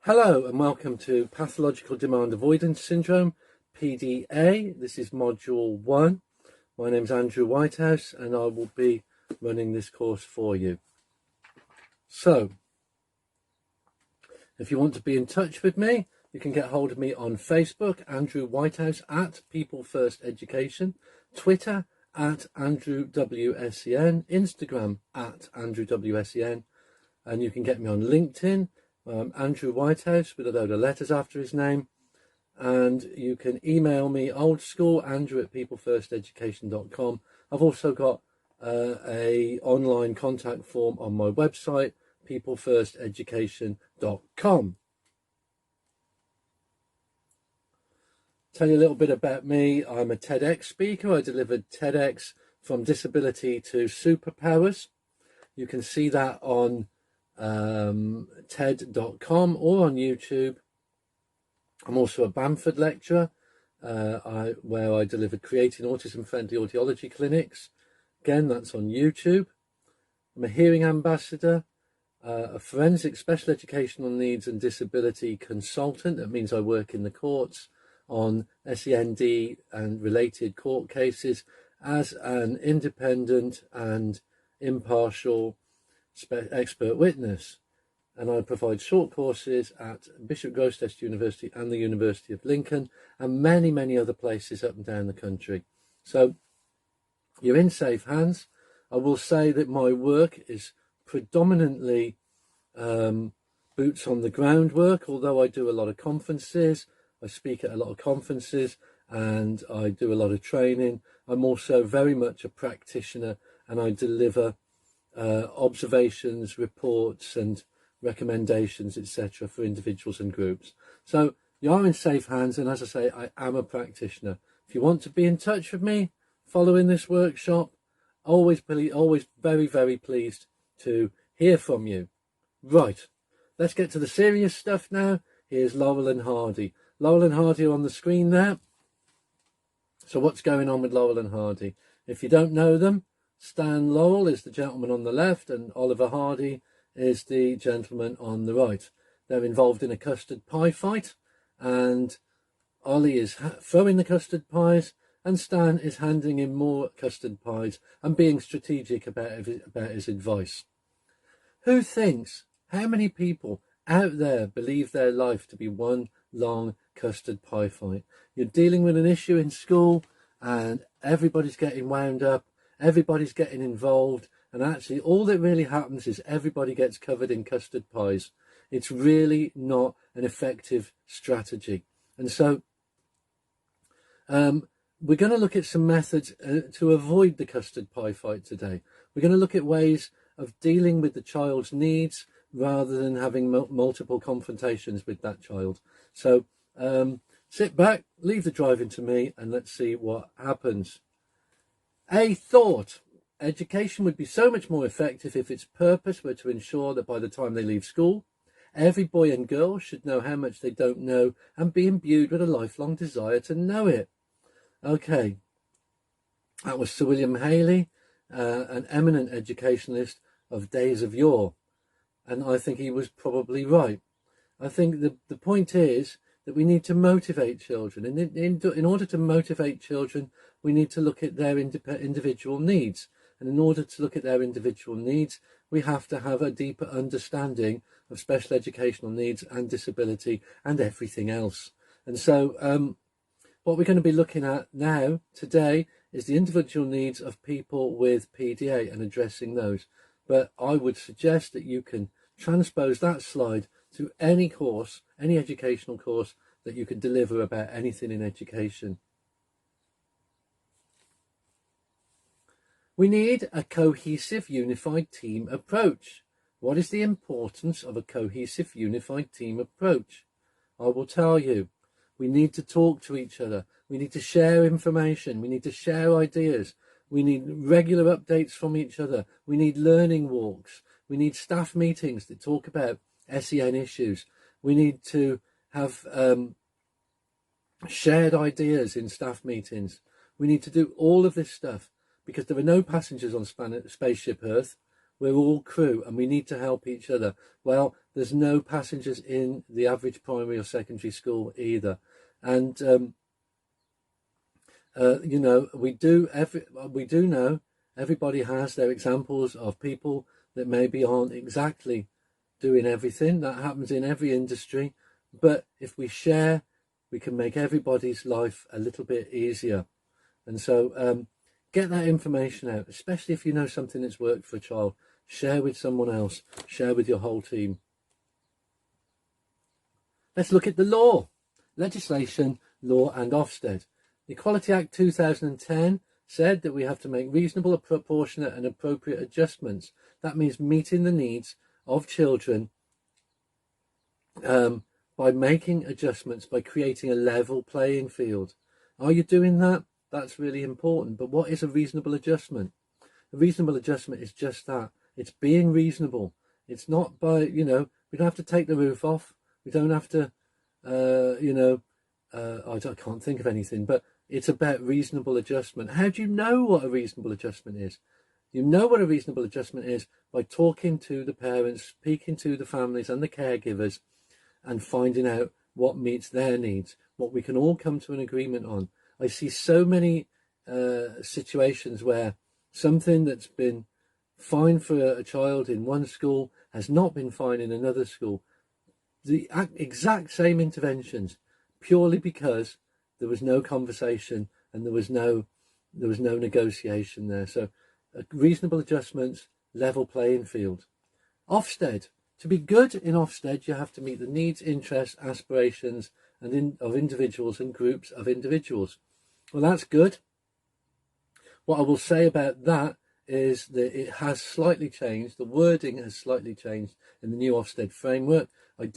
Hello and welcome to Pathological Demand Avoidance Syndrome, PDA. This is Module 1. My name's Andrew Whitehouse and I will be running this course for you. So, if you want to be in touch with me, you can get hold of me on Facebook, Andrew Whitehouse at People First Education, Twitter at Andrew WSEN, Instagram at Andrew WSEN, and you can get me on LinkedIn. Andrew Whitehouse with a load of letters after his name, and you can email me old school Andrew at peoplefirsteducation.com. I've also got a online contact form on my website, peoplefirsteducation.com. Tell you a little bit about me. I'm a TEDx speaker. I delivered TEDx from disability to superpowers. You can see that on TED.com or on YouTube. I'm also a Bamford lecturer where I delivered creating autism-friendly audiology clinics. Again, that's on YouTube. I'm a hearing ambassador, a forensic special educational needs and disability consultant. That means I work in the courts on SEND and related court cases as an independent and impartial expert witness, and I provide short courses at Bishop Grosseteste University and the University of Lincoln and many other places up and down the country. So you're in safe hands. I will say that my work is predominantly boots on the ground work, although I do a lot of conferences. I speak at a lot of conferences and I do a lot of training. I'm also very much a practitioner and I deliver observations, reports and recommendations, etc. for individuals and groups. So you are in safe hands, and as I say, I am a practitioner. If you want to be in touch with me following this workshop, always very pleased to hear from you. Right, let's get to the serious stuff now. Here's Laurel and Hardy. Laurel and Hardy are on the screen there. So what's going on with Laurel and Hardy? If you don't know them, Stan Laurel is the gentleman on the left and Oliver Hardy is the gentleman on the right. They're involved in a custard pie fight and Ollie is throwing the custard pies and Stan is handing him more custard pies and being strategic about his advice. Who thinks, how many people out there believe their life to be one long custard pie fight? You're dealing with an issue in school and everybody's getting wound up. Everybody's getting involved, and actually all that really happens is everybody gets covered in custard pies. It's really not an effective strategy. And so we're going to look at some methods to avoid the custard pie fight today. We're going to look at ways of dealing with the child's needs rather than having multiple confrontations with that child. So sit back, leave the driving to me, and let's see what happens. A thought. Education would be so much more effective if its purpose were to ensure that by the time they leave school, every boy and girl should know how much they don't know and be imbued with a lifelong desire to know it. Okay, that was Sir William Haley, an eminent educationalist of days of yore, and I think he was probably right. I think the point is that we need to motivate children, and in order to motivate children, we need to look at their individual needs. And in order to look at their individual needs, we have to have a deeper understanding of special educational needs and disability and everything else. And so what we're going to be looking at now, today, is the individual needs of people with PDA and addressing those. But I would suggest that you can transpose that slide to any course, any educational course that you could deliver about anything in education. We need a cohesive, unified team approach. What is the importance of a cohesive, unified team approach? I will tell you. We need to talk to each other. We need to share information. We need to share ideas. We need regular updates from each other. We need learning walks. We need staff meetings that talk about SEN issues. We need to have shared ideas in staff meetings. We need to do all of this stuff because there are no passengers on Spaceship Earth. We're all crew and we need to help each other. Well, there's no passengers in the average primary or secondary school either. And, you know, we do know everybody has their examples of people that maybe aren't exactly doing everything. That happens in every industry. But if we share, we can make everybody's life a little bit easier. And so get that information out, especially if you know something that's worked for a child. Share with someone else. Share with your whole team. Let's look at the law. Legislation, law and Ofsted. The Equality Act 2010 said that we have to make reasonable, proportionate and appropriate adjustments. That means meeting the needs of children by making adjustments, by creating a level playing field. Are you doing that? That's really important. But what is a reasonable adjustment? A reasonable adjustment is just that. It's being reasonable. It's not by, you know, we don't have to take the roof off. We don't have to, you know, I can't think of anything, but it's about reasonable adjustment. How do you know what a reasonable adjustment is? You know what a reasonable adjustment is by talking to the parents, speaking to the families and the caregivers and finding out what meets their needs, what we can all come to an agreement on. I see so many situations where something that's been fine for a child in one school has not been fine in another school. The exact same interventions, purely because there was no conversation and there was no negotiation there. So reasonable adjustments, level playing field. Ofsted. To be good in Ofsted, you have to meet the needs, interests, aspirations of individuals and groups of individuals. Well, that's good. What I will say about that is that it has slightly changed. The wording has slightly changed in the new Ofsted framework. I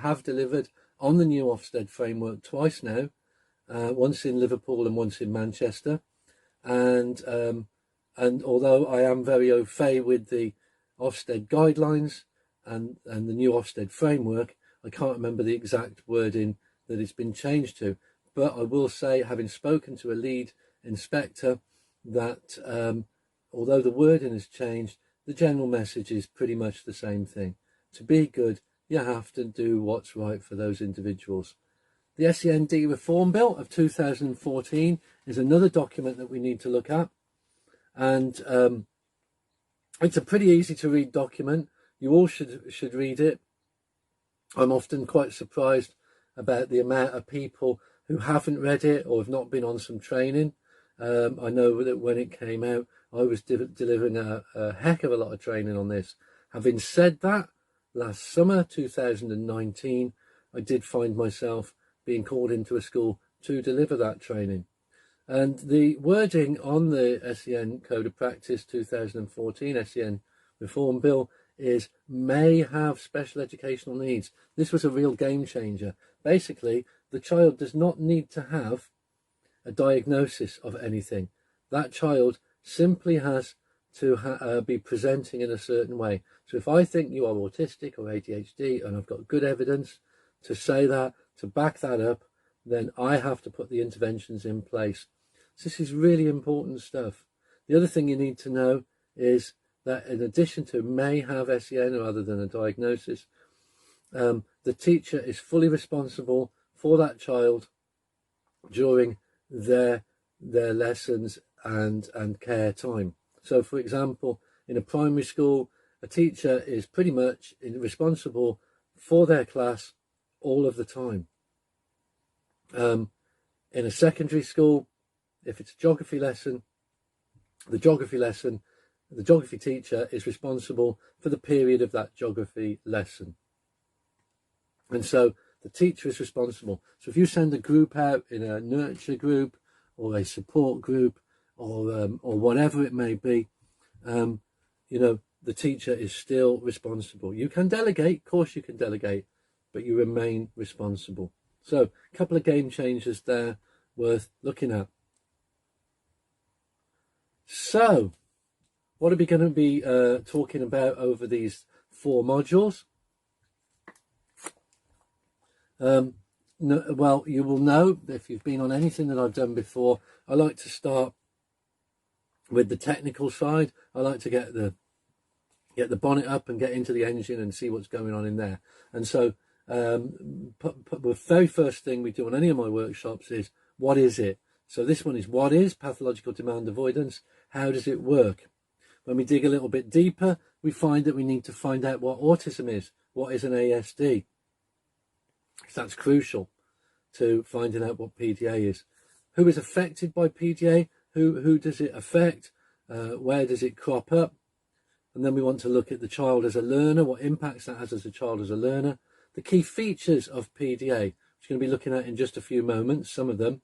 have delivered on the new Ofsted framework twice now, once in Liverpool and once in Manchester. And although I am very au fait with the Ofsted guidelines and the new Ofsted framework, I can't remember the exact wording that it's been changed to. But I will say, having spoken to a lead inspector, that although the wording has changed, the general message is pretty much the same thing. To be good, you have to do what's right for those individuals. The SEND Reform Bill of 2014 is another document that we need to look at. And it's a pretty easy to read document. You all should read it. I'm often quite surprised about the amount of people who haven't read it or have not been on some training. I know that when it came out, I was delivering a heck of a lot of training on this. Having said that, last summer, 2019, I did find myself being called into a school to deliver that training. And the wording on the SEN Code of Practice 2014 SEN Reform Bill is may have special educational needs. This was a real game changer. Basically, the child does not need to have a diagnosis of anything. That child simply has to be presenting in a certain way. So if I think you are autistic or ADHD and I've got good evidence to say that, to back that up, then I have to put the interventions in place. So this is really important stuff. The other thing you need to know is that in addition to may have SEN rather than a diagnosis, the teacher is fully responsible for that child during their lessons and care time. So, for example, in a primary school, a teacher is pretty much responsible for their class all of the time. In a secondary school, if it's a geography lesson, the geography teacher is responsible for the period of that geography lesson. And so the teacher is responsible. So if you send a group out in a nurture group or a support group or whatever it may be, you know, the teacher is still responsible. You can delegate, of course you can delegate, but you remain responsible. So a couple of game changers there worth looking at. So what are we going to be talking about over these 4 modules? Well, you will know if you've been on anything that I've done before, I like to start with the technical side. I like to get the get the bonnet up and get into the engine and see what's going on in there. And so the very first thing we do on any of my workshops is, what is it? So this one is, what is pathological demand avoidance? How does it work? When we dig a little bit deeper, we find that we need to find out what autism is. What is an ASD? That's crucial to finding out what PDA is. Who is affected by PDA? Who does it affect? Where does it crop up? And then we want to look at the child as a learner, what impacts that has as a child as a learner. The key features of PDA, which we're going to be looking at in just a few moments, some of them,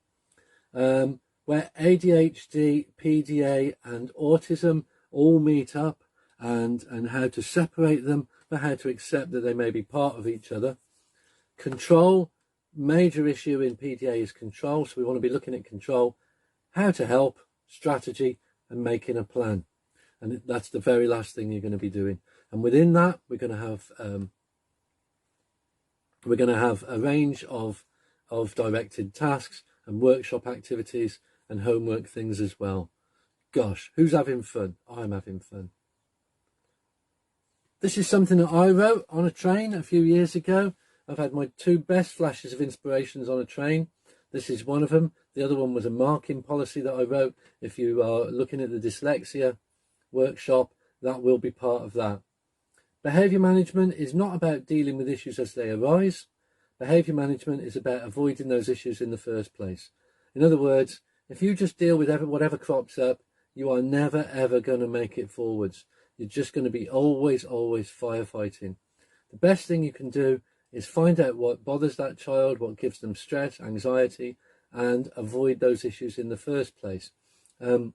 where ADHD, PDA and autism all meet up, and how to separate them, but how to accept that they may be part of each other. Control, major issue in PDA is control, so we want to be looking at control, how to help, strategy and making a plan. And that's the very last thing you're going to be doing. And within that, we're going to have a range of directed tasks and workshop activities and homework things as well. Gosh, who's having fun? I'm having fun. This is something that I wrote on a train a few years ago. I've had my two best flashes of inspirations on a train. This is one of them. The other one was a marking policy that I wrote. If you are looking at the dyslexia workshop, that will be part of that. Behaviour management is not about dealing with issues as they arise. Behaviour management is about avoiding those issues in the first place. In other words, if you just deal with whatever crops up, you are never ever going to make it forwards. You're just going to be always firefighting. The best thing you can do is find out what bothers that child, what gives them stress, anxiety, and avoid those issues in the first place. I'm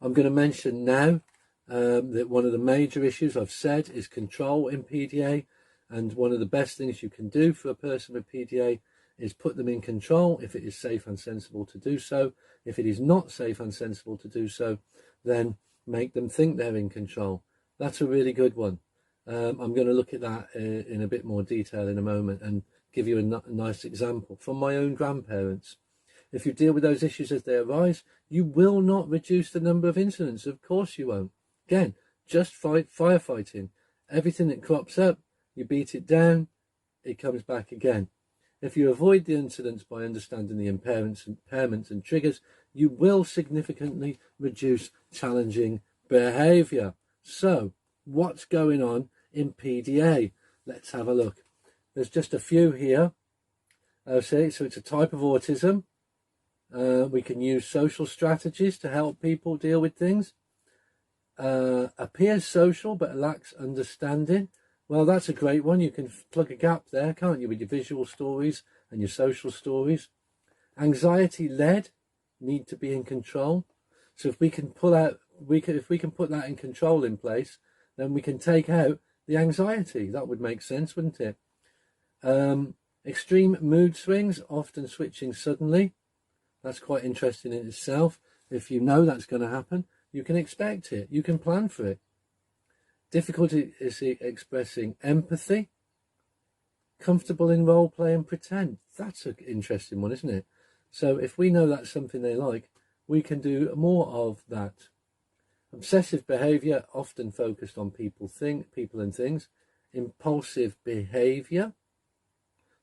going to mention now that one of the major issues I've said is control in PDA, and one of the best things you can do for a person with PDA is put them in control if it is safe and sensible to do so. If it is not safe and sensible to do so, then make them think they're in control. That's a really good one. I'm going to look at that in a bit more detail in a moment and give you a nice example from my own grandparents. If you deal with those issues as they arise, you will not reduce the number of incidents. Of course you won't. Again, just firefighting. Everything that crops up, you beat it down, it comes back again. If you avoid the incidents by understanding the impairments and triggers, you will significantly reduce challenging behaviour. So, what's going on in PDA? Let's have a look. There's just a few here. So it's a type of autism. We can use social strategies to help people deal with things. Appears social but lacks understanding. Well, that's a great one. You can plug a gap there, can't you, with your visual stories and your social stories. Anxiety-led, need to be in control. So if we can pull out, if we can put that in control in place, then we can take out the anxiety. That would make sense, wouldn't it? Extreme mood swings, often switching suddenly. That's quite interesting in itself. If you know that's going to happen, you can expect it. You can plan for it. Difficulty is expressing empathy. Comfortable in role play and pretend. That's an interesting one, isn't it? So if we know that's something they like, we can do more of that. Obsessive behaviour, often focused on people and things. Impulsive behaviour.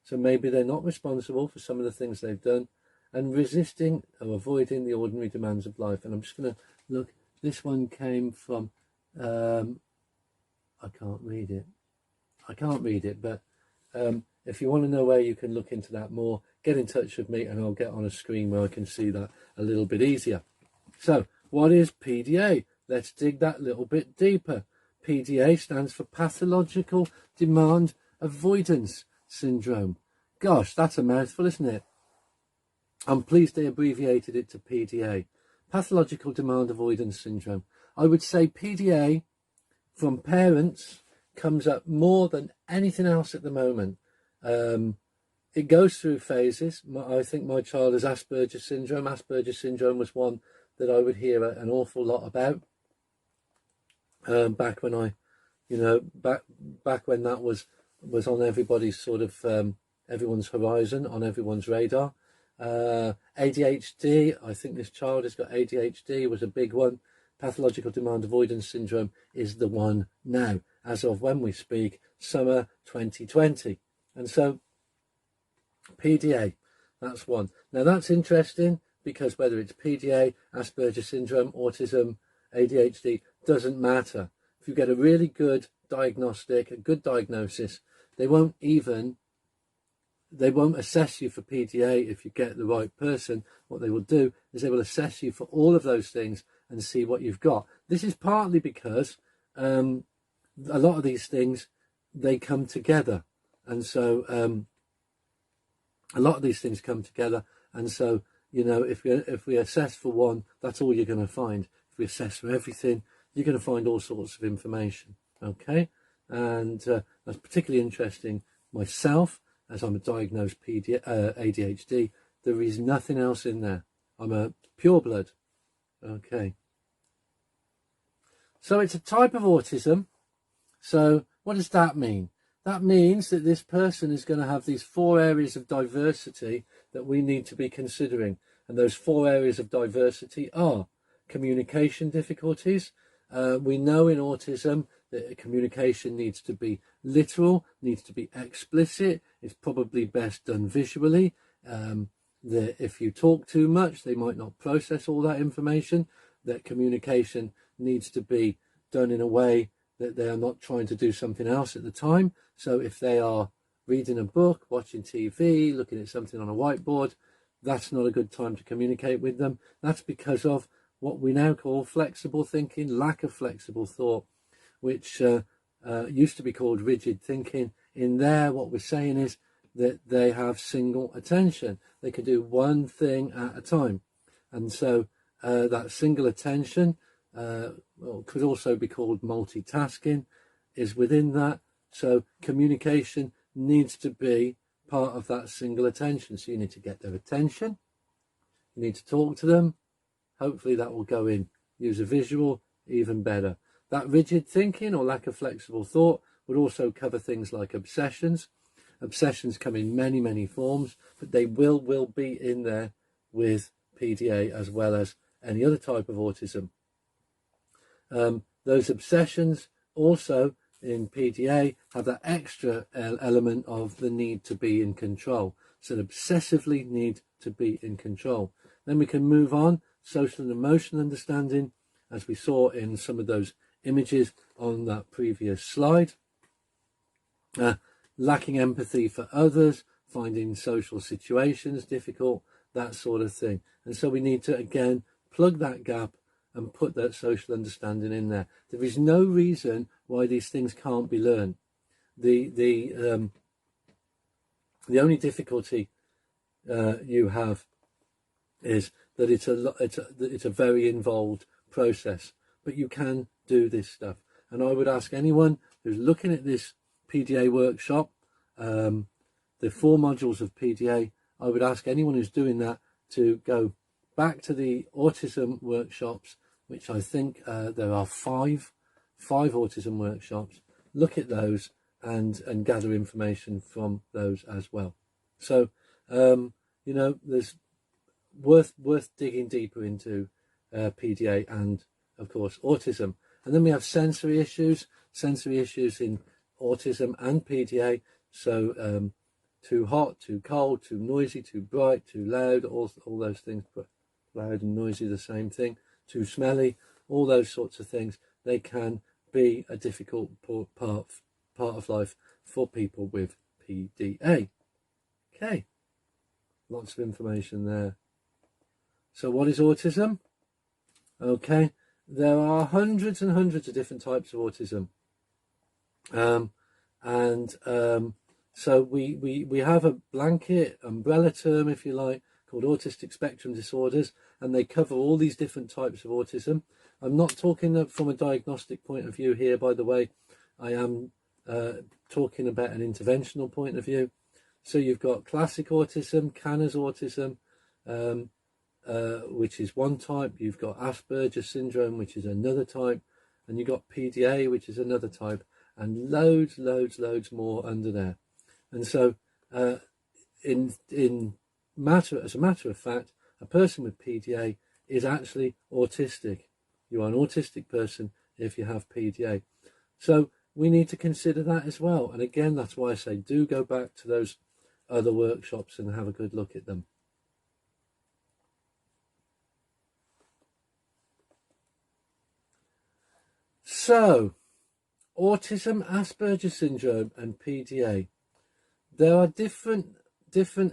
So maybe they're not responsible for some of the things they've done. And resisting or avoiding the ordinary demands of life. And I'm just going to look. This one came from... I can't read it, but if you want to know where you can look into that more, get in touch with me and I'll get on a screen where I can see that a little bit easier. So, what is PDA? Let's dig that little bit deeper. PDA stands for Pathological Demand Avoidance Syndrome. Gosh, that's a mouthful, isn't it? I'm pleased they abbreviated it to PDA. Pathological Demand Avoidance Syndrome. I would say PDA from parents comes up more than anything else at the moment. It goes through phases. I think my child has Asperger's syndrome. Asperger's syndrome was one that I would hear an awful lot about back when back when that was on everybody's sort of everyone's horizon, on everyone's radar. ADHD, I think this child has got ADHD, was a big one. pathological demand avoidance syndrome is the one now, as of when we speak, summer 2020. And so PDA, that's one. Now that's interesting because whether it's PDA, Asperger's syndrome, autism, ADHD, doesn't matter. If you get a really good diagnostic, a good diagnosis, they won't assess you for PDA if you get the right person. What they will do is they will assess you for all of those things and see what you've got. This is partly because a lot of these things, they come together. And so a lot of these things come together. And so, you know, if we assess for one, that's all you're going to find. If we assess for everything, you're going to find all sorts of information. Okay? And that's particularly interesting myself, as I'm a diagnosed ADHD. There is nothing else in there. I'm a pure blood. Okay. So it's a type of autism. So what does that mean? That means that this person is going to have these 4 areas of diversity that we need to be considering. And those 4 areas of diversity are communication difficulties. We know in autism that communication needs to be literal, needs to be explicit. It's probably best done visually. That if you talk too much, they might not process all that information. That communication needs to be done in a way that they are not trying to do something else at the time. So if they are reading a book, watching TV, looking at something on a whiteboard, that's not a good time to communicate with them. That's because of what we now call flexible thinking, lack of flexible thought, which used to be called rigid thinking. In there, what we're saying is that they have single attention. They can do one thing at a time. And so that single attention, could also be called multitasking, is within that. So communication needs to be part of that single attention. So you need to get their attention. You need to talk to them. Hopefully that will go in. Use a visual, even better. That rigid thinking or lack of flexible thought would also cover things like obsessions. Obsessions come in many, many forms, but they will be in there with PDA as well as any other type of autism. Those obsessions also in PDA have that extra element of the need to be in control. So obsessively need to be in control. Then we can move on. Social and emotional understanding, as we saw in some of those images on that previous slide. Lacking empathy for others, finding social situations difficult, that sort of thing. And so we need to, again, plug that gap and put that social understanding in there. There is no reason why these things can't be learned. The only difficulty you have is that it's a very involved process, but you can do this stuff. And I would ask anyone who's looking at this PDA workshop, the 4 modules of PDA, I would ask anyone who's doing that to go back to the autism workshops, which I think there are five autism workshops. Look at those and gather information from those as well. So you know, there's worth digging deeper into PDA and of course autism. And then we have sensory issues in autism and PDA. So too hot, too cold, too noisy, too bright, too loud, all those things. But loud and noisy, the same thing. Too smelly, all those sorts of things. They can be a difficult part of life for people with PDA. Okay, lots of information there. So what is autism? Okay, there are hundreds and hundreds of different types of autism. So we have a blanket umbrella term, if you like, called autistic spectrum disorders, and they cover all these different types of autism. I'm not talking from a diagnostic point of view here, by the way. I am talking about an interventional point of view. So you've got classic autism, Kanner's autism, which is one type. You've got Asperger's syndrome, which is another type, and you've got PDA, which is another type, and loads more under there. And so as a matter of fact, a person with PDA is actually autistic. you are an autistic person if you have PDA. So we need to consider that as well. And again, that's why I say do go back to those other workshops and have a good look at them. So, autism, Asperger's syndrome and PDA. There are different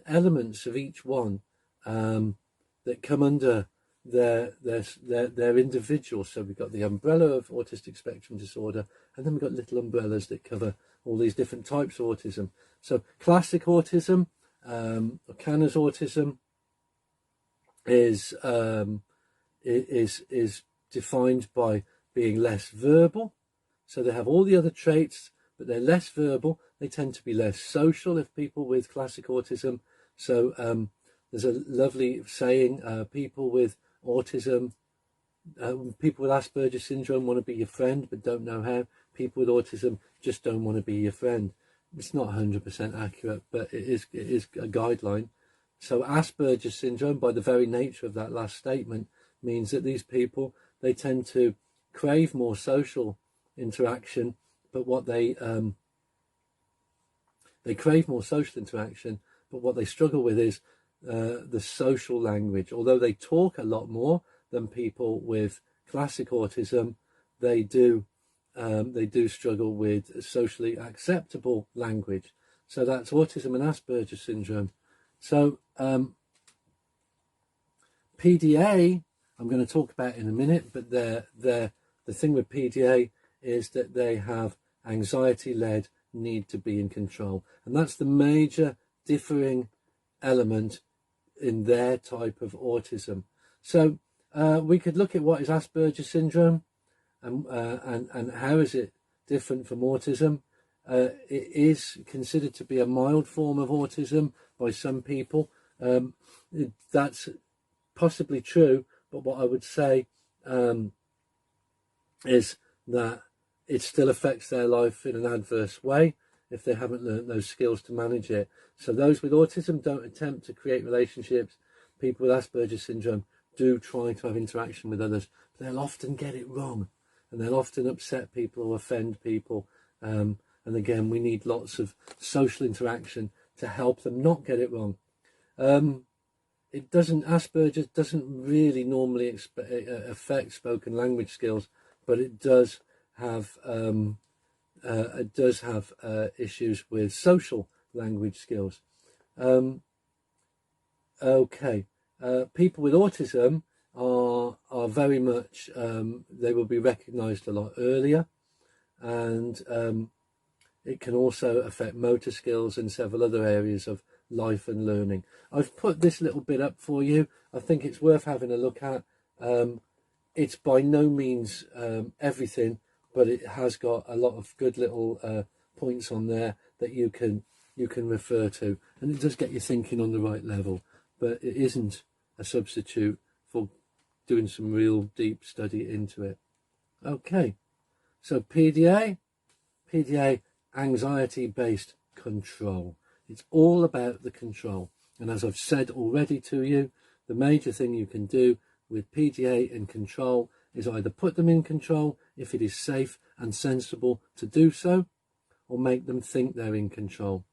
elements of each one that come under their individual. So we've got the umbrella of autistic spectrum disorder, and then we've got little umbrellas that cover all these different types of autism. So classic autism, or Kanner's autism, is defined by being less verbal. So they have all the other traits, but they're less verbal. They tend to be less social if people with classic autism. So there's a lovely saying, people with autism, people with Asperger's syndrome want to be your friend but don't know how. People with autism just don't want to be your friend. It's not 100% accurate, but it is a guideline. So Asperger's syndrome, by the very nature of that last statement, means that these people, they tend to crave more social interaction, but what they crave more social interaction, but what they struggle with is the social language. Although they talk a lot more than people with classic autism, they do struggle with socially acceptable language. So that's autism and Asperger's syndrome. So PDA, I'm going to talk about in a minute, but the thing with PDA is that they have anxiety-led need to be in control, and that's the major differing element in their type of autism. So we could look at what is Asperger's syndrome and how is it different from autism. It is considered to be a mild form of autism by some people. That's possibly true, but what I would say is that it still affects their life in an adverse way if they haven't learned those skills to manage it. So those with autism don't attempt to create relationships. People with Asperger's syndrome do try to have interaction with others, but they'll often get it wrong, and they'll often upset people or offend people. And again, we need lots of social interaction to help them not get it wrong. Asperger's doesn't really normally affect spoken language skills, but it does have issues with social language skills. People with autism are very much they will be recognised a lot earlier, and it can also affect motor skills and several other areas of life and learning. I've put this little bit up for you. I think it's worth having a look at. It's by no means everything, but it has got a lot of good little points on there that you can refer to, and it does get you thinking on the right level, but it isn't a substitute for doing some real deep study into it. Okay, so PDA, anxiety-based control. It's all about the control. And as I've said already to you, the major thing you can do with PDA and control is either put them in control if it is safe and sensible to do so, or make them think they're in control.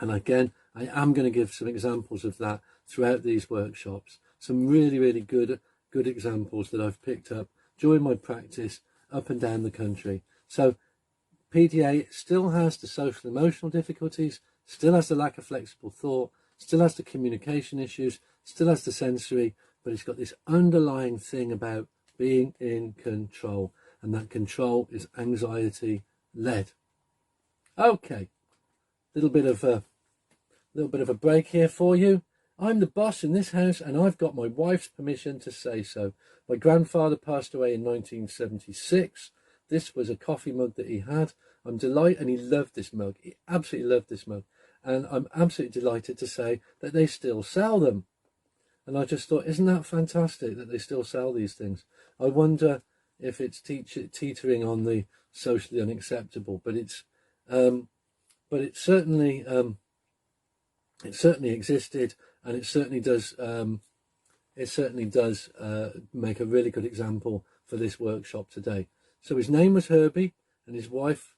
And again, I am going to give some examples of that throughout these workshops. Some really, really good examples that I've picked up during my practice up and down the country. So PDA still has the social emotional difficulties, still has the lack of flexible thought, still has the communication issues, still has the sensory, but it's got this underlying thing about being in control, and that control is anxiety led. Okay, little bit of a break here for you. I'm the boss in this house, and I've got my wife's permission to say so. My grandfather passed away in 1976. This was a coffee mug that he had. I'm delighted, and he loved this mug. He absolutely loved this mug. And I'm absolutely delighted to say that they still sell them. And I just thought, isn't that fantastic that they still sell these things? I wonder if it's teetering on the socially unacceptable, but it certainly existed, and it certainly does make a really good example for this workshop today. So his name was Herbie and his wife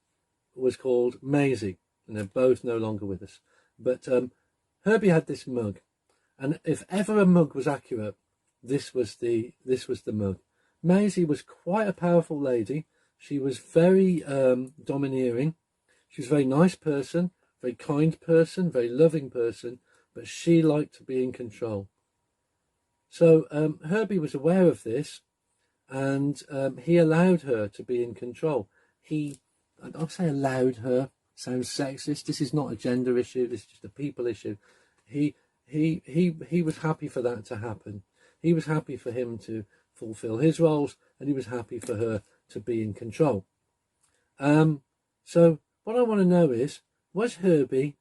was called Maisie, and they're both no longer with us. But Herbie had this mug, and if ever a mug was accurate, this was the mug. Maisie was quite a powerful lady. She was very domineering. She was a very nice person, very kind person, very loving person, but she liked to be in control. So Herbie was aware of this, and he allowed her to be in control. I'll say allowed her, sounds sexist. This is not a gender issue, this is just a people issue. He was happy for that to happen. He was happy for him to fulfill his roles, and he was happy for her to be in control. So what I want to know is, was Herbie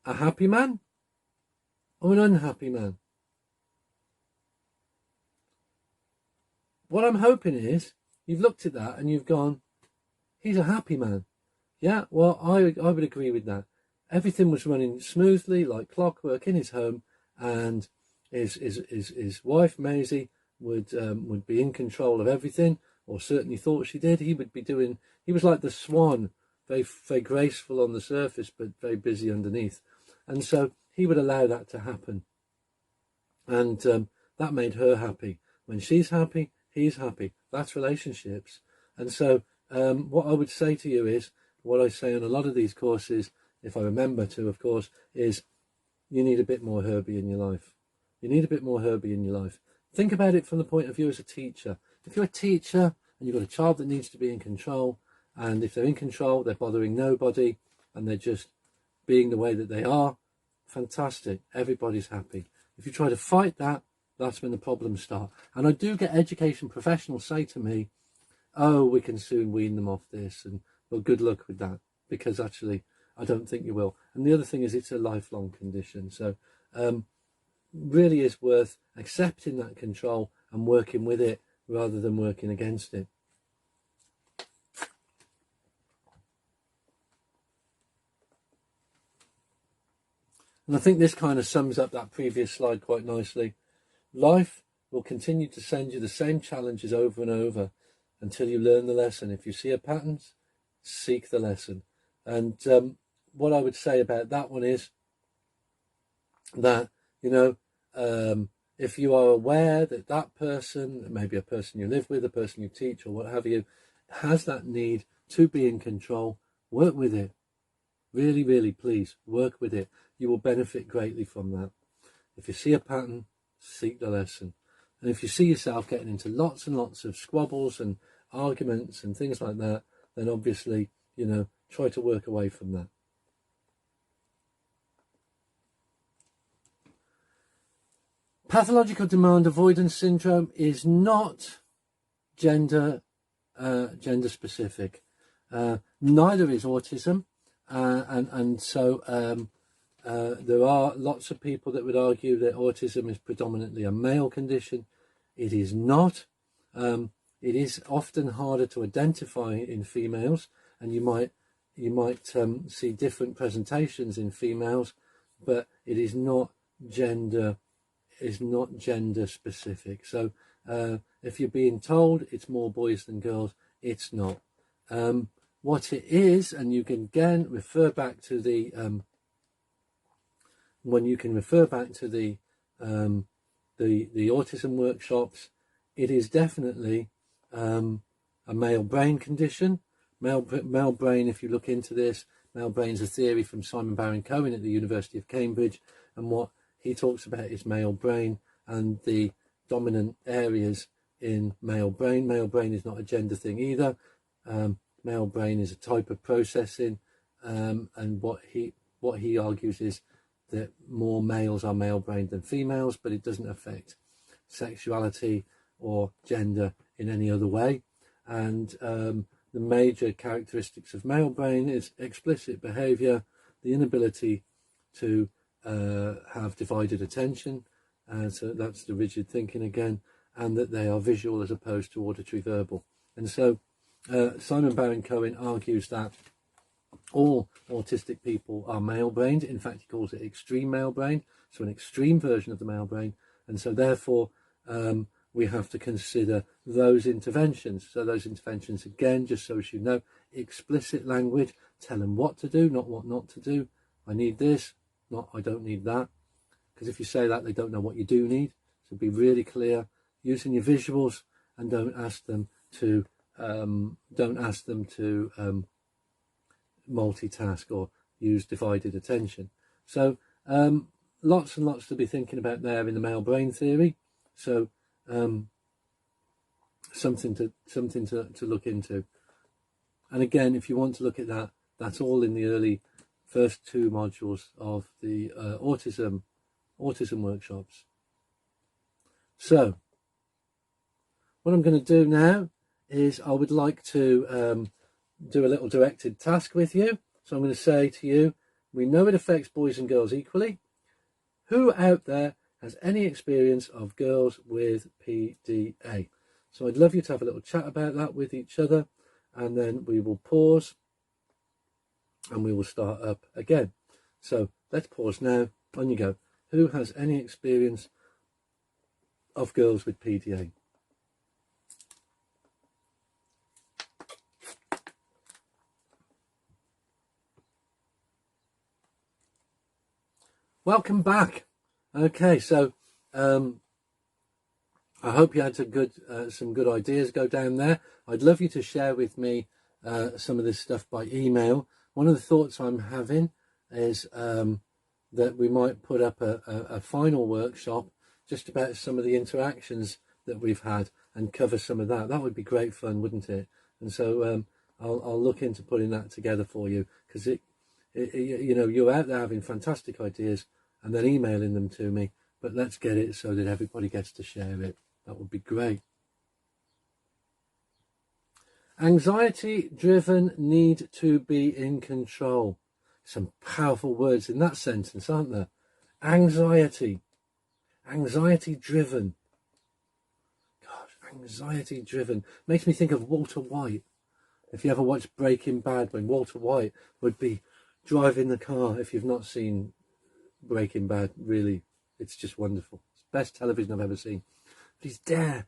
a happy man or an unhappy man? What I'm hoping is you've looked at that and you've gone, he's a happy man. Yeah, well, I would agree with that. Everything was running smoothly, like clockwork, in his home, and his wife Maisie would be in control of everything, or certainly thought she did. He was like the swan, very very graceful on the surface, but very busy underneath, and so he would allow that to happen, and that made her happy. When she's happy, he's happy. That's relationships. And so what I would say to you is, what I say on a lot of these courses, if I remember to, of course, is you need a bit more Herbie in your life. You need a bit more Herbie in your life. Think about it from the point of view as a teacher. If you're a teacher and you've got a child that needs to be in control, and if they're in control, they're bothering nobody, and they're just being the way that they are, fantastic. Everybody's happy. If you try to fight that, that's when the problems start. And I do get education professionals say to me, oh, we can soon wean them off this, and well, good luck with that, because actually I don't think you will. And the other thing is, it's a lifelong condition. So really is worth accepting that control and working with it rather than working against it. And I think this kind of sums up that previous slide quite nicely. Life will continue to send you the same challenges over and over until you learn the lesson. If you see a pattern, seek the lesson. And what I would say about that one is that, if you are aware that that person, maybe a person you live with, a person you teach or what have you, has that need to be in control, work with it. Really, really, please work with it. You will benefit greatly from that. If you see a pattern, seek the lesson. And if you see yourself getting into lots and lots of squabbles and arguments and things like that, then obviously, try to work away from that. Pathological demand avoidance syndrome is not gender specific. Neither is autism. And so there are lots of people that would argue that autism is predominantly a male condition. It is not. It is often harder to identify in females, and you might see different presentations in females, but it is not gender specific. So if you're being told it's more boys than girls, it's not. What it is, and you can again refer back to the the autism workshops, it is definitely a male brain condition. Male brain, if you look into this, male brain is a theory from Simon Baron-Cohen at the University of Cambridge, and what he talks about is male brain and the dominant areas in male brain. Male brain is not a gender thing either. Male brain is a type of processing, and what he argues is that more males are male brained than females, but it doesn't affect sexuality or gender in any other way. And the major characteristics of male brain is explicit behaviour, the inability to have divided attention, so that's the rigid thinking again, and that they are visual as opposed to auditory verbal. And so Simon Baron-Cohen argues that all autistic people are male brained. In fact, he calls it extreme male brain, so an extreme version of the male brain. And so therefore we have to consider those interventions. So those interventions, again, just so as you know, explicit language, tell them what to do, not what not to do. I need this, not I don't need that. Because if you say that, they don't know what you do need. So be really clear, using your visuals, and don't ask them to multitask or use divided attention. So lots and lots to be thinking about there in the male brain theory. So something to look into. And again, if you want to look at that, that's all in the early first 2 modules of the autism workshops. So what I'm going to do now is I would like to do a little directed task with you. So I'm going to say to you, we know it affects boys and girls equally. Who out there has any experience of girls with PDA? So I'd love you to have a little chat about that with each other, and then we will pause and we will start up again. So let's pause now. On you go. Who has any experience of girls with PDA? Welcome back. Okay, so I hope you had some good ideas go down there. I'd love you to share with me some of this stuff by email. One of the thoughts I'm having is that we might put up a final workshop just about some of the interactions that we've had and cover some of that. That would be great fun, wouldn't it? And so I'll look into putting that together for you, because you know, you're out there having fantastic ideas and then emailing them to me, but let's get it so that everybody gets to share it. That would be great. Anxiety-driven need to be in control. Some powerful words in that sentence, aren't there? Anxiety-driven. God, anxiety-driven. Makes me think of Walter White. If you ever watched Breaking Bad, when Walter White would be driving the car. If you've not seen Breaking Bad, really, it's just wonderful. It's the best television I've ever seen. But he's there,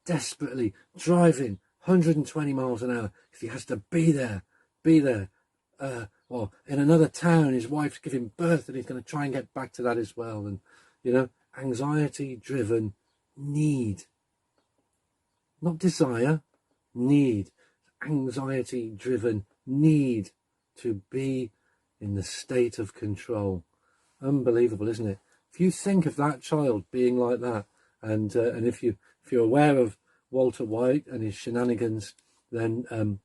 desperately driving 120 miles an hour because he has to be there. Or in another town, his wife's giving birth and he's going to try and get back to that as well. And, you know, anxiety-driven need. Not desire, need. Anxiety-driven need to be in the state of control. Unbelievable, isn't it? If you think of that child being like that, and if you're aware of Walter White and his shenanigans, then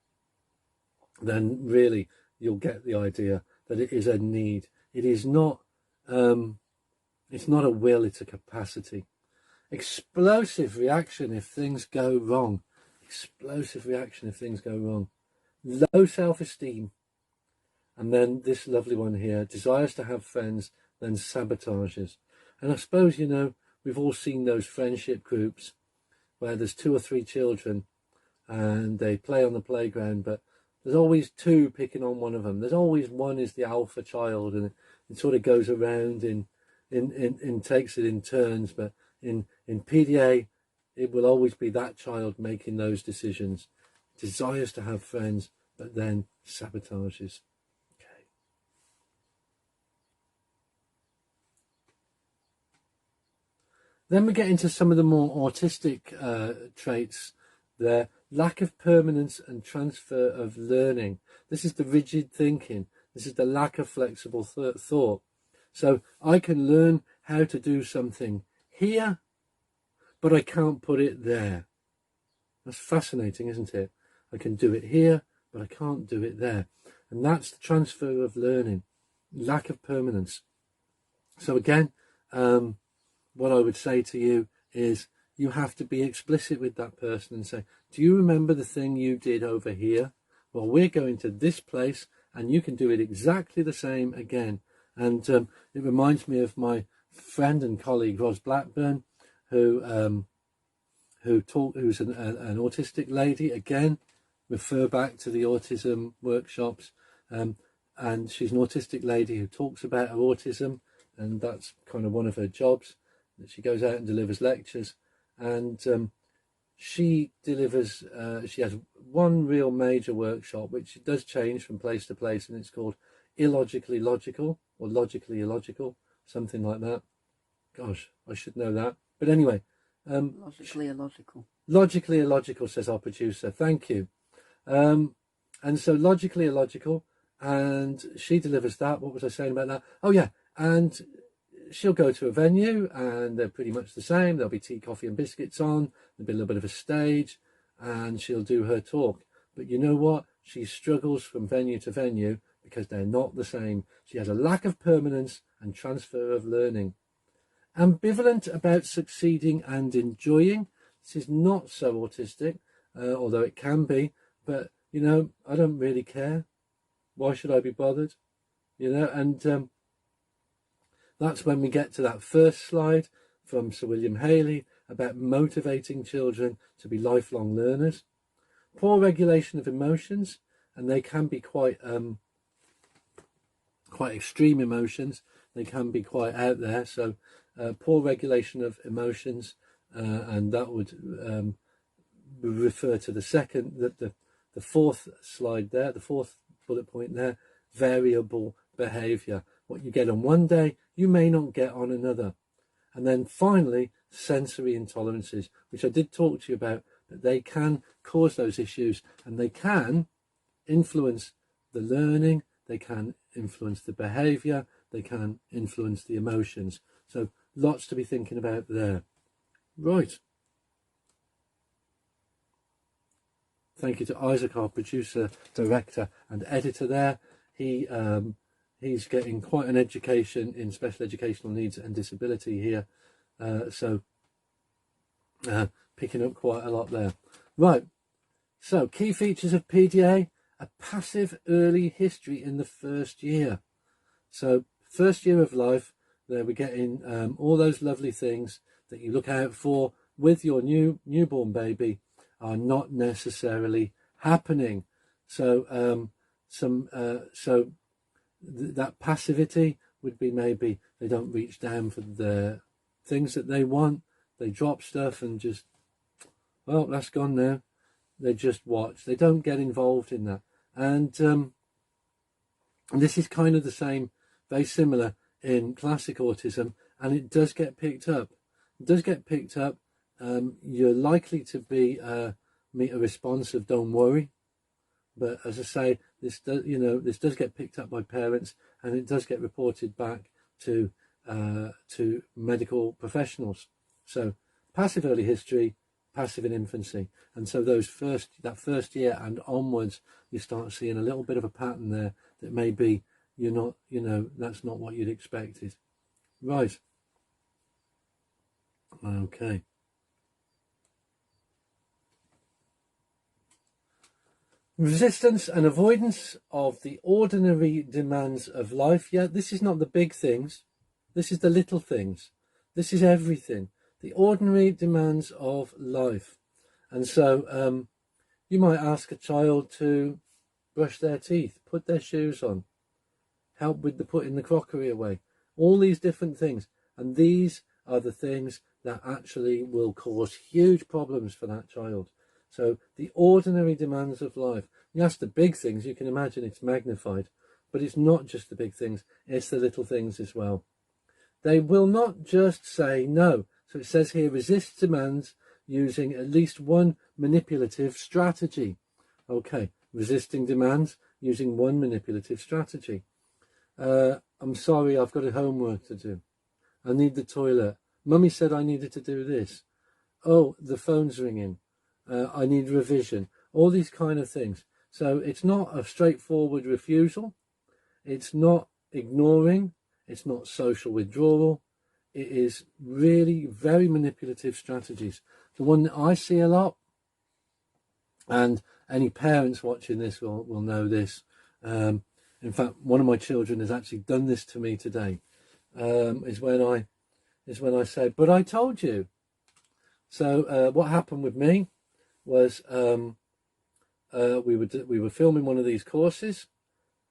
really you'll get the idea that it is a need. It is not. It's not a will; it's a capacity. Explosive reaction if things go wrong. Explosive reaction if things go wrong. Low self-esteem. And then this lovely one here, desires to have friends, then sabotages. And I suppose, you know, we've all seen those friendship groups where there's 2 or 3 children and they play on the playground, but there's always 2 picking on one of them. There's always one is the alpha child, and it sort of goes around in takes it in turns. But in PDA, it will always be that child making those decisions. Desires to have friends, but then sabotages. Okay. Then we get into some of the more autistic traits there. Lack of permanence and transfer of learning. This is the rigid thinking. This is the lack of flexible thought. So I can learn how to do something here, but I can't put it there. That's fascinating, isn't it? I can do it here, but I can't do it there. And that's the transfer of learning. Lack of permanence. So again, what I would say to you is you have to be explicit with that person and say, do you remember the thing you did over here? Well, we're going to this place and you can do it exactly the same again. And it reminds me of my friend and colleague, Ros Blackburn, who's an autistic lady. Again, refer back to the autism workshops. And she's an autistic lady who talks about her autism, and that's kind of one of her jobs, that she goes out and delivers lectures. and she delivers, she has one real major workshop, which does change from place to place, and it's called Illogically Logical, or Logically Illogical, something like that. Gosh, I should know that. But anyway. Logically illogical. Logically Illogical, says our producer. Thank you. And so Logically Illogical, and she delivers that. What was I saying about that? Oh yeah, and she'll go to a venue and they're pretty much the same. There'll be tea, coffee and biscuits on. There'll be a little bit of a stage and she'll do her talk. But you know what? She struggles from venue to venue because they're not the same. She has a lack of permanence and transfer of learning. Ambivalent about succeeding and enjoying. This is not so autistic, although it can be. But, you know, I don't really care. Why should I be bothered? You know, and that's when we get to that first slide from Sir William Haley about motivating children to be lifelong learners. Poor regulation of emotions, and they can be quite extreme emotions. They can be quite out there. So poor regulation of emotions, and that would refer to the second, the fourth slide there, the fourth bullet point there, variable behaviour. What you get on one day, you may not get on another. And then finally, sensory intolerances, which I did talk to you about, that they can cause those issues and they can influence the learning, they can influence the behaviour, they can influence the emotions. So lots to be thinking about there. Right. Thank you to Isaac, our producer, director and editor there. He's getting quite an education in special educational needs and disability here. So picking up quite a lot there. Right. So key features of PDA, a passive early history in the first year. So first year of life, there we're getting all those lovely things that you look out for with your newborn baby are not necessarily happening. So that passivity would be maybe they don't reach down for the things that they want. They drop stuff and just, well, that's gone now. They just watch. They don't get involved in that. And this is kind of the same, very similar in classic autism, and it does get picked up. It does get picked up. You're likely to be meet a response of "don't worry," but as I say, this does get picked up by parents, and it does get reported back to medical professionals. So passive early history, passive in infancy, and so that first year and onwards, you start seeing a little bit of a pattern there that maybe you're not, that's not what you'd expected. Right. Okay. Resistance and avoidance of the ordinary demands of life. Yeah, this is not the big things. This is the little things. This is everything. The ordinary demands of life. And so you might ask a child to brush their teeth, put their shoes on, help with the putting the crockery away, all these different things. And these are the things that actually will cause huge problems for that child. So the ordinary demands of life. You ask the big things, you can imagine it's magnified, but it's not just the big things, it's the little things as well. They will not just say no. So it says here, resist demands using at least one manipulative strategy. Okay, resisting demands using one manipulative strategy. I'm sorry, I've got a homework to do. I need the toilet. Mummy said I needed to do this. Oh, the phone's ringing. I need revision. All these kind of things. So it's not a straightforward refusal. It's not ignoring. It's not social withdrawal. It is really very manipulative strategies. The one that I see a lot, and any parents watching this will know this. In fact, one of my children has actually done this to me today. Is when I say, "But I told you." So what happened with me was we were filming one of these courses,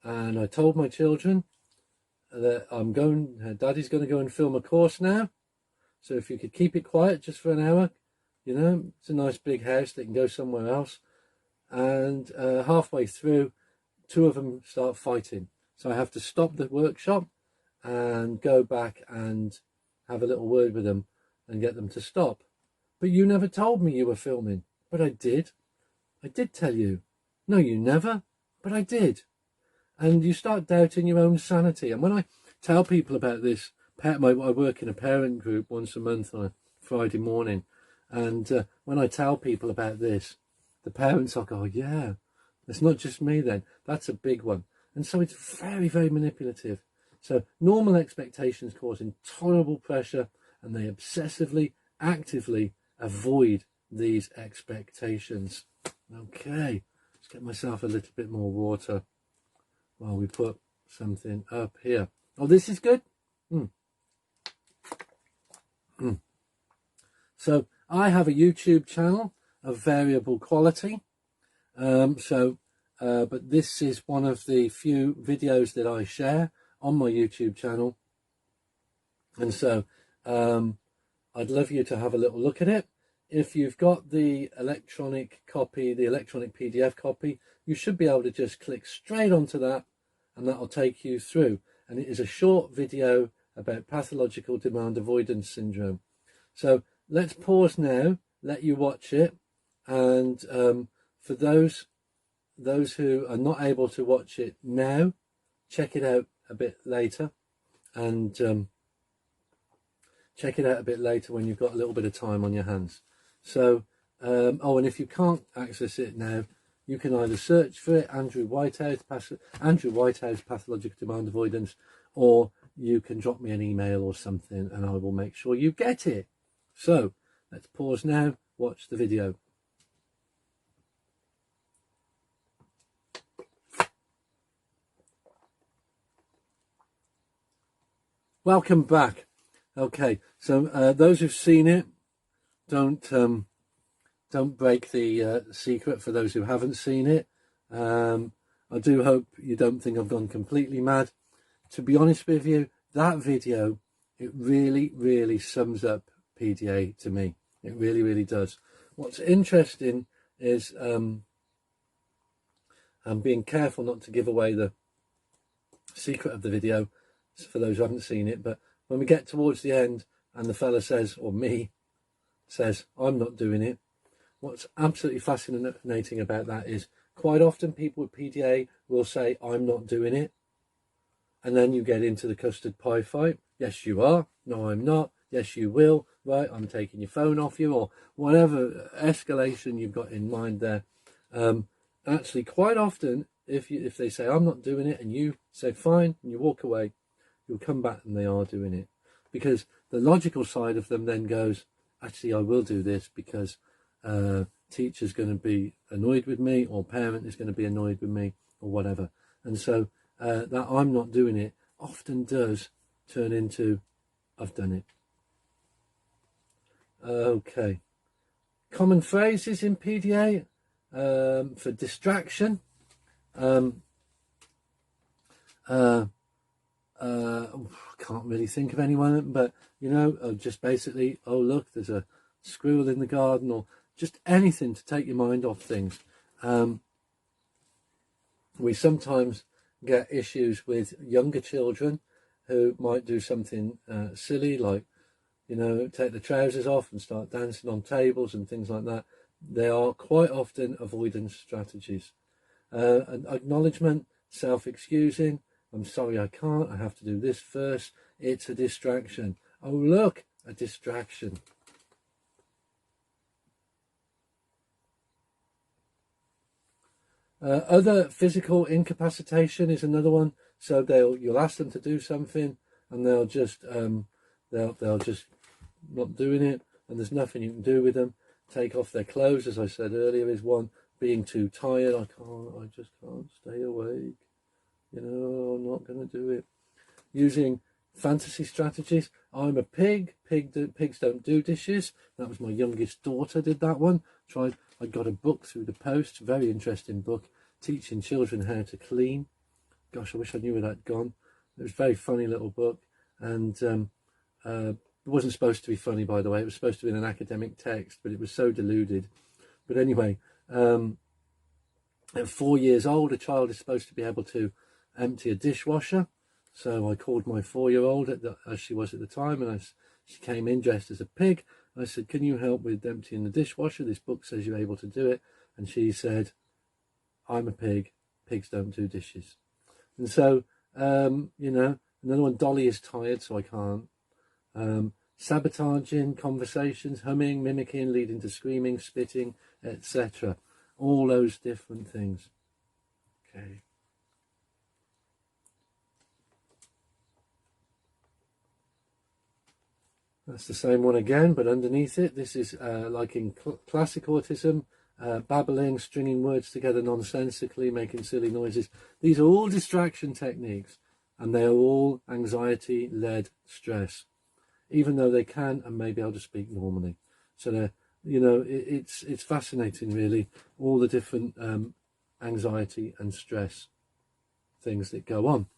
and I told my children that Daddy's going to go and film a course now. So if you could keep it quiet just for an hour, You know, it's a nice big house. They can go somewhere else. And halfway through, two of them start fighting. So I have to stop the workshop and go back and have a little word with them and get them to stop. But you never told me you were filming. But I did. I did tell you. No, you never. But I did. And you start doubting your own sanity. And when I tell people about this, I work in a parent group once a month on a Friday morning. And when I tell people about this, the parents are going, oh, yeah, it's not just me then. That's a big one. And so it's very, very manipulative. So normal expectations cause intolerable pressure, and they obsessively, actively avoid these expectations. Okay, let's get myself a little bit more water while we put something up here. Oh, this is good. So I have a YouTube channel of variable quality. But this is one of the few videos that I share on my YouTube channel. And so I'd love you to have a little look at it. If you've got the electronic copy, the electronic PDF copy, you should be able to just click straight onto that, and that'll take you through. And it is a short video about pathological demand avoidance syndrome. So let's pause now, let you watch it. And for those who are not able to watch it now, check it out a bit later. And check it out a bit later when you've got a little bit of time on your hands. So, and if you can't access it now, you can either search for it, Andrew Whitehouse Pathological Demand Avoidance, or you can drop me an email or something and I will make sure you get it. So, let's pause now, watch the video. Welcome back. Okay, so those who've seen it, don't break the secret for those who haven't seen it. I do hope you don't think I've gone completely mad. To be honest with you, that video, it really, really sums up PDA to me. It really, really does. What's interesting is I'm being careful not to give away the secret of the video for those who haven't seen it, but when we get towards the end and the fella says, or me, says, I'm not doing it, what's absolutely fascinating about that is quite often people with PDA will say, I'm not doing it. And then you get into the custard pie fight. Yes, you are. No, I'm not. Yes, you will. Right, I'm taking your phone off you, or whatever escalation you've got in mind there. Actually, quite often, if they say, I'm not doing it, and you say, fine, and you walk away, you'll come back and they are doing it. Because the logical side of them then goes, actually, I will do this because teacher's going to be annoyed with me, or parent is going to be annoyed with me, or whatever. And so that I'm not doing it often does turn into I've done it. Okay. Common phrases in PDA for distraction. Can't really think of anyone, but you know, just basically, oh look, there's a squirrel in the garden, or just anything to take your mind off things. We sometimes get issues with younger children who might do something silly, like, you know, take the trousers off and start dancing on tables and things like that. They are quite often avoidance strategies. An acknowledgement, self-excusing. I'm sorry, I can't. I have to do this first. It's a distraction. Oh, look, a distraction. Other physical incapacitation is another one. So you'll ask them to do something, and they'll just not doing it, and there's nothing you can do with them. Take off their clothes, as I said earlier, is one. Being too tired, I just can't stay awake. You know, I'm not going to do it. Using fantasy strategies. I'm a pig. Pigs don't do dishes. That was my youngest daughter did that one. I got a book through the post. Very interesting book. Teaching children how to clean. Gosh, I wish I knew where that'd gone. It was a very funny little book. And It wasn't supposed to be funny, by the way. It was supposed to be in an academic text, but it was so deluded. But anyway, at 4 years old, a child is supposed to be able to empty a dishwasher. So I called my 4-year-old, as she was at the time, and she came in dressed as a pig. I said, can you help with emptying the dishwasher? This book says you're able to do it. And she said, I'm a pig. Pigs don't do dishes. And so, you know, another one, Dolly is tired, so I can't. Sabotaging conversations, humming, mimicking, leading to screaming, spitting, etc. All those different things. Okay. That's the same one again, but underneath it, this is like in classic autism, babbling, stringing words together nonsensically, making silly noises. These are all distraction techniques, and they are all anxiety-led stress, even though they can and may be able to speak normally. So they're, you know, it's fascinating, really, all the different anxiety and stress things that go on.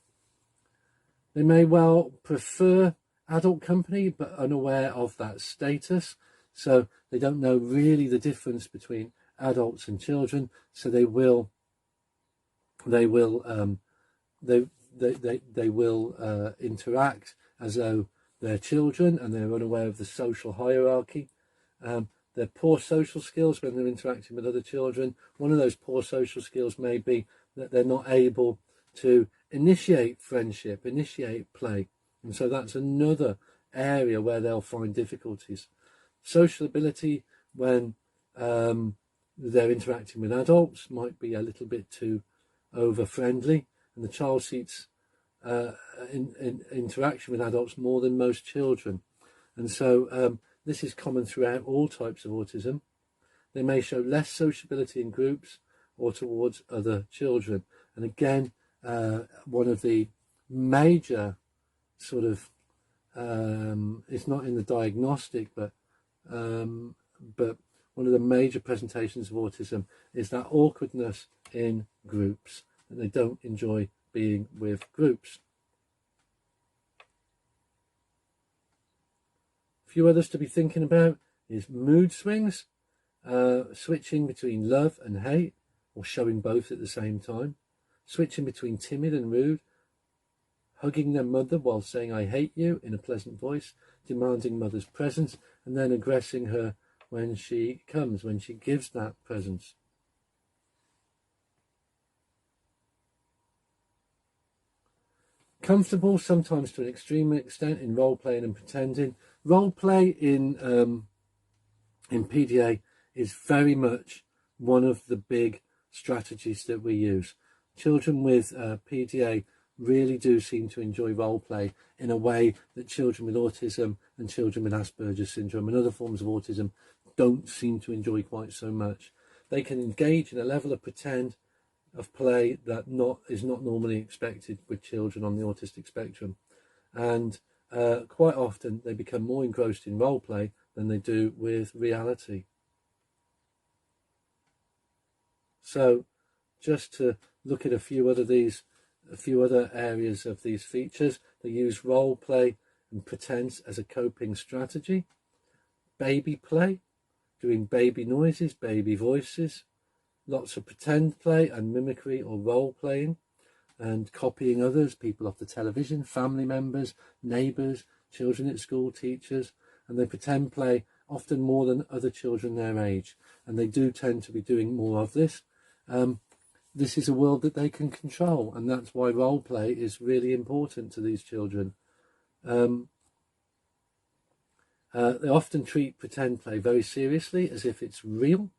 They may well prefer adult company, but unaware of that status. So they don't know really the difference between adults and children. So they will interact as though they're children, and they're unaware of the social hierarchy. Their poor social skills when they're interacting with other children. One of those poor social skills may be that they're not able to initiate friendship, initiate play. And so that's another area where they'll find difficulties. Social ability when they're interacting with adults might be a little bit too over-friendly, and the child seeks interaction with adults more than most children. And so this is common throughout all types of autism. They may show less sociability in groups or towards other children. And again, one of the major sort of, it's not in the diagnostic, but one of the major presentations of autism is that awkwardness in groups, and they don't enjoy being with groups. A few others to be thinking about is mood swings, switching between love and hate, or showing both at the same time, switching between timid and rude, hugging their mother while saying I hate you in a pleasant voice, demanding mother's presence, and then aggressing her when she comes, when she gives that presence. Comfortable, sometimes to an extreme extent, in role playing and pretending. Role play in PDA is very much one of the big strategies that we use. Children with PDA really do seem to enjoy role play in a way that children with autism and children with Asperger's syndrome and other forms of autism don't seem to enjoy quite so much. They can engage in a level of pretend, of play, that is not normally expected with children on the autistic spectrum. And quite often they become more engrossed in role play than they do with reality. So just to look at a few other areas of these features, they use role play and pretense as a coping strategy. Baby play, doing baby noises, baby voices. Lots of pretend play and mimicry or role playing, and copying others, people off the television, family members, neighbours, children at school, teachers. And they pretend play often more than other children their age, and they do tend to be doing more of this. This is a world that they can control, and that's why role play is really important to these children. They often treat pretend play very seriously, as if it's real,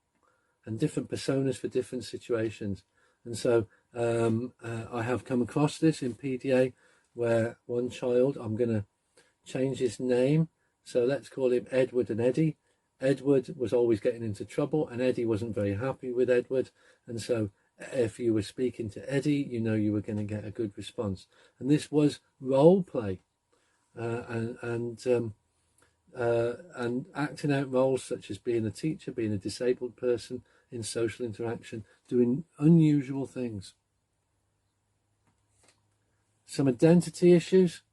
and different personas for different situations. And so I have come across this in PDA, where one child, I'm going to change his name, so let's call him Edward and Eddie. Edward was always getting into trouble, and Eddie wasn't very happy with Edward, and so if you were speaking to Eddie, you know you were going to get a good response. And this was role play, and acting out roles such as being a teacher, being a disabled person in social interaction, doing unusual things. Some identity issues,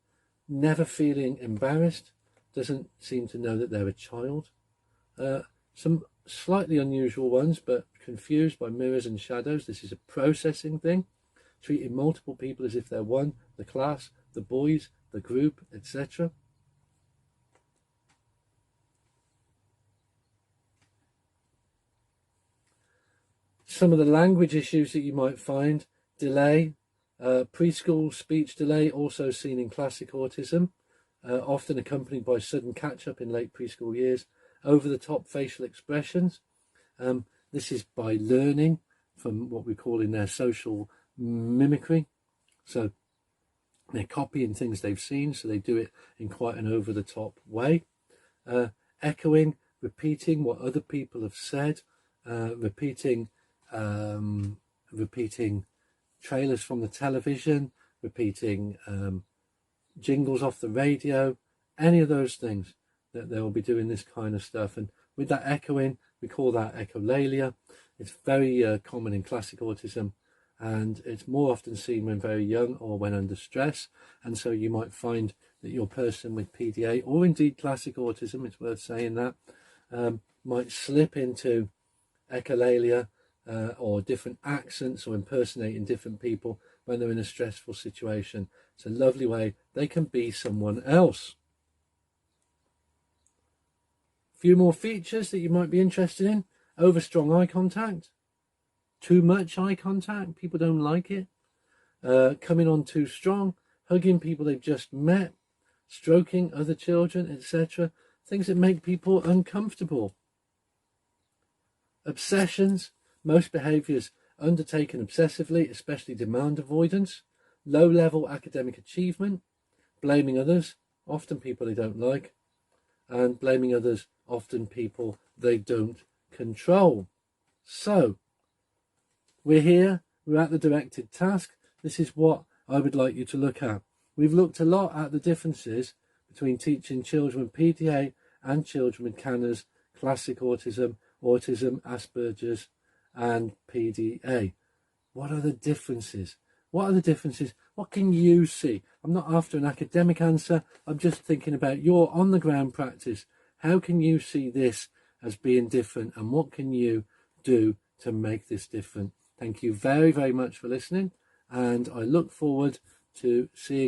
never feeling embarrassed, doesn't seem to know that they're a child. Some slightly unusual ones, but confused by mirrors and shadows. This is a processing thing, treating multiple people as if they're one, the class, the boys, the group, etc. Some of the language issues that you might find: delay, preschool speech delay, also seen in classic autism, often accompanied by sudden catch-up in late preschool years, over-the-top facial expressions. This is by learning from what we call in their social mimicry. So they're copying things they've seen, so they do it in quite an over-the-top way. Echoing, repeating what other people have said, repeating trailers from the television, repeating jingles off the radio, any of those things, that they will be doing this kind of stuff. And with that echoing, we call that echolalia. It's very common in classic autism, and it's more often seen when very young or when under stress. And so you might find that your person with PDA, or indeed classic autism, it's worth saying that, might slip into echolalia or different accents or impersonating different people when they're in a stressful situation. It's a lovely way they can be someone else. A few more features that you might be interested in: over strong eye contact, too much eye contact, people don't like it, coming on too strong, hugging people they've just met, stroking other children, etc. Things that make people uncomfortable. Obsessions, most behaviours undertaken obsessively, especially demand avoidance, low level academic achievement, blaming others, often people they don't like, and blaming others, often people they don't control. So we're here, we're at the directed task. This is what I would like you to look at. We've looked a lot at the differences between teaching children with PDA and children with CANAS, classic autism, autism, Asperger's, and PDA. What are the differences? What are the differences? What can you see? I'm not after an academic answer. I'm just thinking about your on-the-ground practice. How can you see this as being different, and what can you do to make this different? Thank you very, very much for listening, and I look forward to seeing